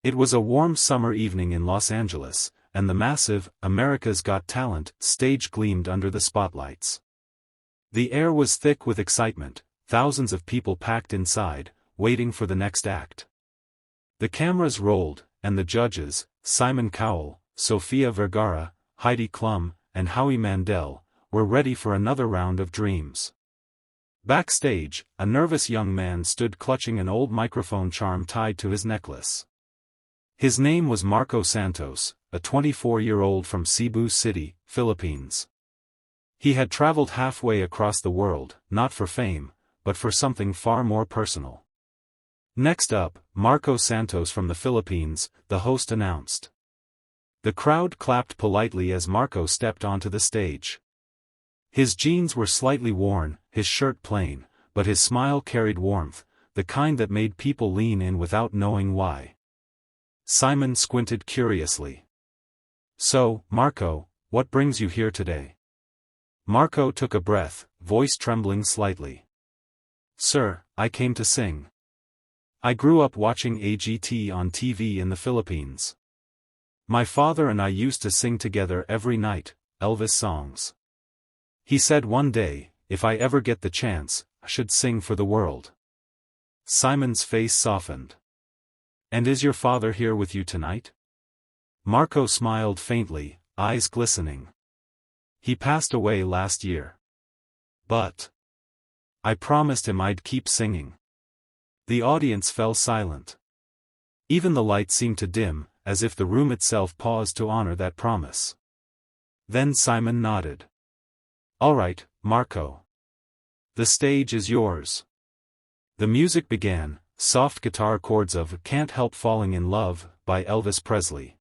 It was a warm summer evening in Los Angeles, and the massive America's Got Talent stage gleamed under the spotlights. The air was thick with excitement, thousands of people packed inside, waiting for the next act. The cameras rolled, and the judges, Simon Cowell, Sofia Vergara, Heidi Klum, and Howie Mandel, were ready for another round of dreams. Backstage, a nervous young man stood clutching an old microphone charm tied to his necklace. His name was Marco Santos, a 24-year-old from Cebu City, Philippines. He had traveled halfway across the world, not for fame, but for something far more personal. Next up, Marco Santos from the Philippines, the host announced. The crowd clapped politely as Marco stepped onto the stage. His jeans were slightly worn, his shirt plain, but his smile carried warmth, the kind that made people lean in without knowing why. Simon squinted curiously. "So, Marco, what brings you here today?" Marco took a breath, voice trembling slightly. "Sir, I came to sing. I grew up watching AGT on TV in the Philippines. My father and I used to sing together every night, Elvis songs. He said one day, if I ever get the chance, I should sing for the world." Simon's face softened. "And is your father here with you tonight?" Marco smiled faintly, eyes glistening. "He passed away last year. But I promised him I'd keep singing." The audience fell silent. Even the light seemed to dim, as if the room itself paused to honor that promise. Then Simon nodded. "All right, Marco. The stage is yours." The music began, soft guitar chords of "Can't Help Falling in Love" by Elvis Presley.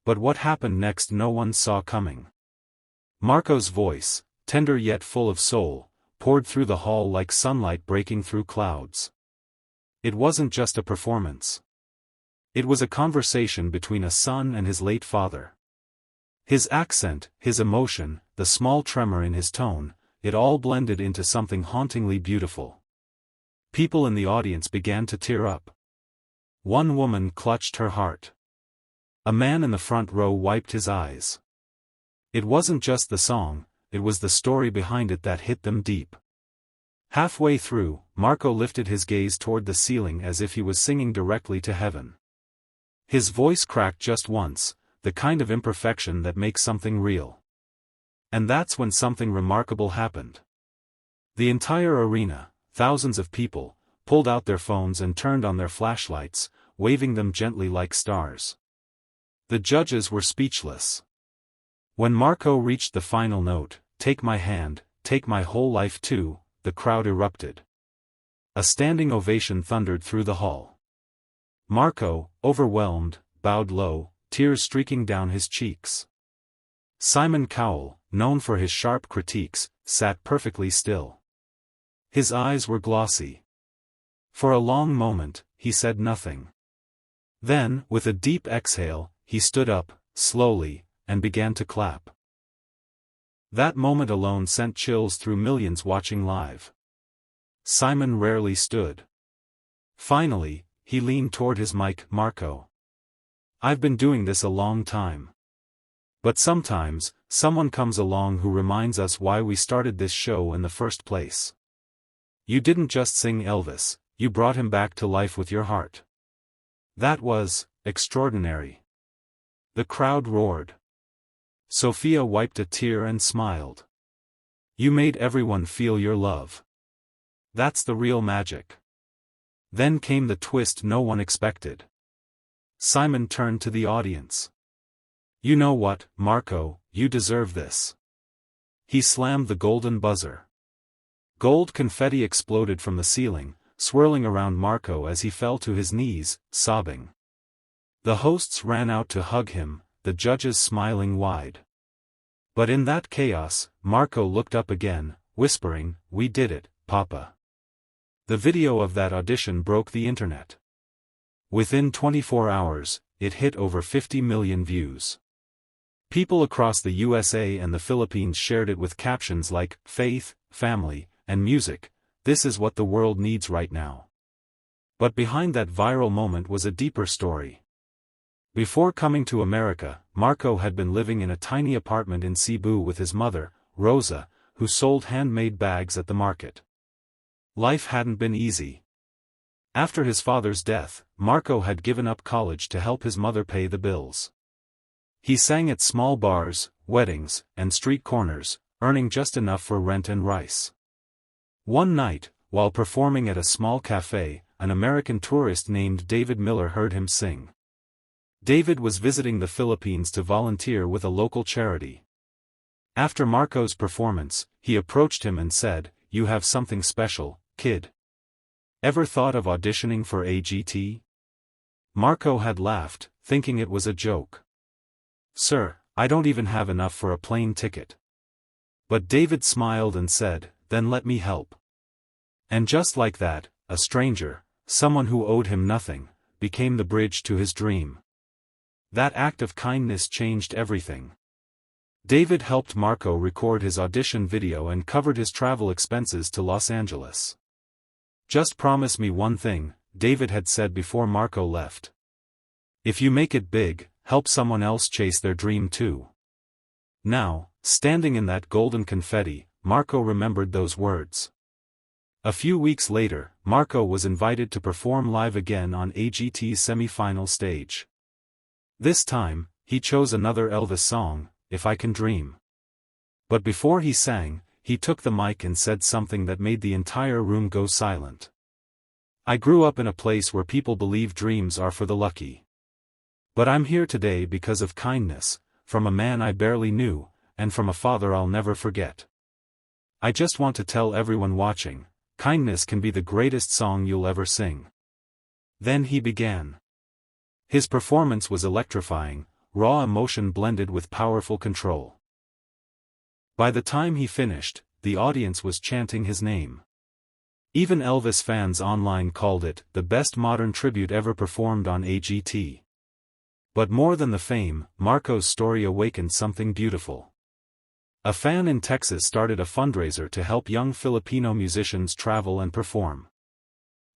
But what happened next no one saw coming. Marco's voice, tender yet full of soul, poured through the hall like sunlight breaking through clouds. It wasn't just a performance. It was a conversation between a son and his late father. His accent, his emotion, the small tremor in his tone, it all blended into something hauntingly beautiful. People in the audience began to tear up. One woman clutched her heart. A man in the front row wiped his eyes. It wasn't just the song, it was the story behind it that hit them deep. Halfway through, Marco lifted his gaze toward the ceiling as if he was singing directly to heaven. His voice cracked just once, the kind of imperfection that makes something real. And that's when something remarkable happened. The entire arena, thousands of people, pulled out their phones and turned on their flashlights, waving them gently like stars. The judges were speechless. When Marco reached the final note, "Take my hand, take my whole life too," the crowd erupted. A standing ovation thundered through the hall. Marco, overwhelmed, bowed low, tears streaking down his cheeks. Simon Cowell, known for his sharp critiques, sat perfectly still. His eyes were glossy. For a long moment, he said nothing. Then, with a deep exhale, he stood up, slowly, and began to clap. That moment alone sent chills through millions watching live. Simon rarely stood. Finally, he leaned toward his mic. "Marco, I've been doing this a long time. But sometimes, someone comes along who reminds us why we started this show in the first place. You didn't just sing Elvis, you brought him back to life with your heart. That was extraordinary." The crowd roared. Sophia wiped a tear and smiled. "You made everyone feel your love. That's the real magic." Then came the twist no one expected. Simon turned to the audience. "You know what, Marco, you deserve this." He slammed the golden buzzer. Gold confetti exploded from the ceiling, swirling around Marco as he fell to his knees, sobbing. The hosts ran out to hug him, the judges smiling wide. But in that chaos, Marco looked up again, whispering, "We did it, Papa." The video of that audition broke the internet. Within 24 hours, it hit over 50 million views. People across the USA and the Philippines shared it with captions like, "Faith, family, and music, this is what the world needs right now." But behind that viral moment was a deeper story. Before coming to America, Marco had been living in a tiny apartment in Cebu with his mother, Rosa, who sold handmade bags at the market. Life hadn't been easy. After his father's death, Marco had given up college to help his mother pay the bills. He sang at small bars, weddings, and street corners, earning just enough for rent and rice. One night, while performing at a small cafe, an American tourist named David Miller heard him sing. David was visiting the Philippines to volunteer with a local charity. After Marco's performance, he approached him and said, "You have something special, kid. Ever thought of auditioning for AGT?" Marco had laughed, thinking it was a joke. "Sir, I don't even have enough for a plane ticket." But David smiled and said, "Then let me help." And just like that, a stranger, someone who owed him nothing, became the bridge to his dream. That act of kindness changed everything. David helped Marco record his audition video and covered his travel expenses to Los Angeles. "Just promise me one thing," David had said before Marco left. "If you make it big, help someone else chase their dream too." Now, standing in that golden confetti, Marco remembered those words. A few weeks later, Marco was invited to perform live again on AGT's semi-final stage. This time, he chose another Elvis song, "If I Can Dream." But before he sang, he took the mic and said something that made the entire room go silent. "I grew up in a place where people believe dreams are for the lucky. But I'm here today because of kindness, from a man I barely knew, and from a father I'll never forget. I just want to tell everyone watching, kindness can be the greatest song you'll ever sing." Then he began. His performance was electrifying, raw emotion blended with powerful control. By the time he finished, the audience was chanting his name. Even Elvis fans online called it the best modern tribute ever performed on AGT. But more than the fame, Marco's story awakened something beautiful. A fan in Texas started a fundraiser to help young Filipino musicians travel and perform.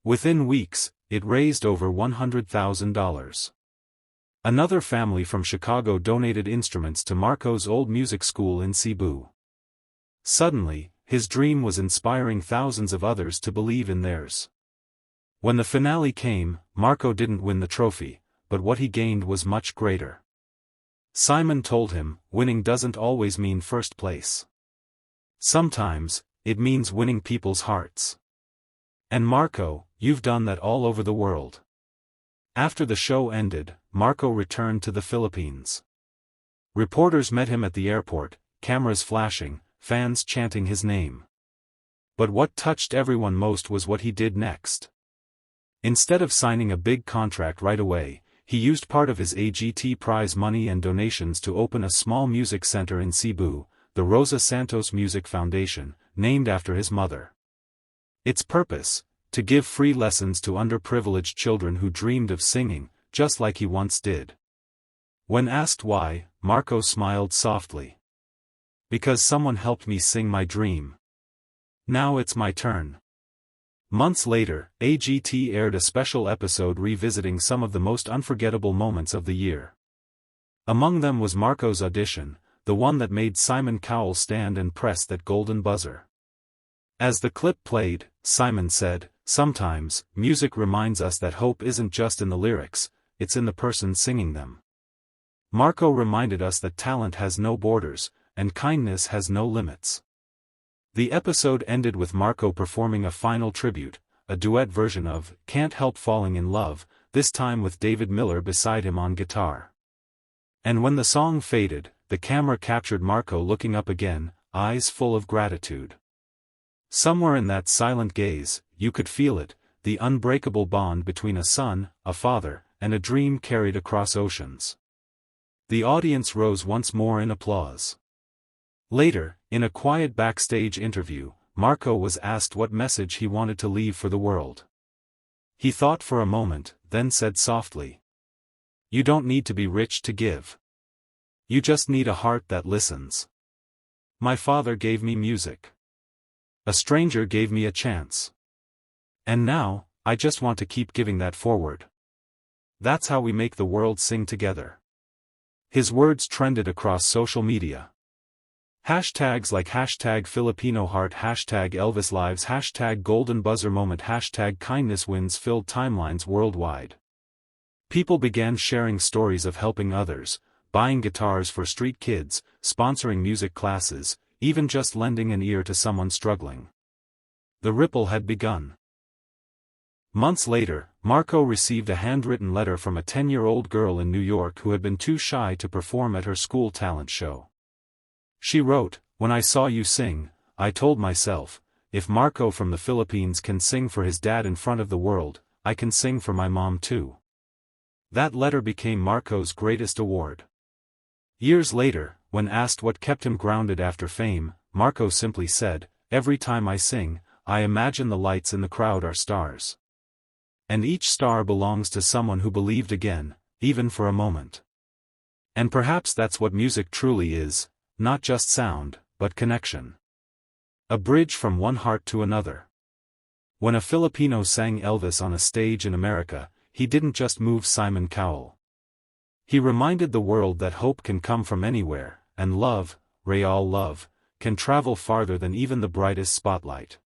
Within weeks, it raised over $100,000. Another family from Chicago donated instruments to Marco's old music school in Cebu. Suddenly, his dream was inspiring thousands of others to believe in theirs. When the finale came, Marco didn't win the trophy, but what he gained was much greater. Simon told him, "Winning doesn't always mean first place. Sometimes, it means winning people's hearts. And Marco, you've done that all over the world." After the show ended, Marco returned to the Philippines. Reporters met him at the airport, cameras flashing, fans chanting his name. But what touched everyone most was what he did next. Instead of signing a big contract right away, he used part of his AGT prize money and donations to open a small music center in Cebu, the Rosa Santos Music Foundation, named after his mother. Its purpose: to give free lessons to underprivileged children who dreamed of singing, just like he once did. When asked why, Marco smiled softly. "Because someone helped me sing my dream. Now it's my turn." Months later, AGT aired a special episode revisiting some of the most unforgettable moments of the year. Among them was Marco's audition, the one that made Simon Cowell stand and press that golden buzzer. As the clip played, Simon said, "Sometimes, music reminds us that hope isn't just in the lyrics, it's in the person singing them." Marco reminded us that talent has no borders, and kindness has no limits. The episode ended with Marco performing a final tribute, a duet version of "Can't Help Falling in Love," this time with David Miller beside him on guitar. And when the song faded, the camera captured Marco looking up again, eyes full of gratitude. Somewhere in that silent gaze, you could feel it, the unbreakable bond between a son, a father, and a dream carried across oceans. The audience rose once more in applause. Later, in a quiet backstage interview, Marco was asked what message he wanted to leave for the world. He thought for a moment, then said softly, "You don't need to be rich to give. You just need a heart that listens. My father gave me music. A stranger gave me a chance. And now, I just want to keep giving that forward." That's how we make the world sing together. His words trended across social media. Hashtags like hashtag Filipino heart, hashtag Elvis lives, hashtag golden buzzer moment, hashtag kindness wins filled timelines worldwide. People began sharing stories of helping others, buying guitars for street kids, sponsoring music classes, even just lending an ear to someone struggling. The ripple had begun. Months later, Marco received a handwritten letter from a 10-year-old girl in New York who had been too shy to perform at her school talent show. She wrote, "When I saw you sing, I told myself, if Marco from the Philippines can sing for his dad in front of the world, I can sing for my mom too." That letter became Marco's greatest award. Years later, when asked what kept him grounded after fame, Marco simply said, "Every time I sing, I imagine the lights in the crowd are stars. And each star belongs to someone who believed again, even for a moment." And perhaps that's what music truly is, not just sound, but connection. A bridge from one heart to another. When a Filipino sang Elvis on a stage in America, he didn't just move Simon Cowell. He reminded the world that hope can come from anywhere, and love, real love, can travel farther than even the brightest spotlight.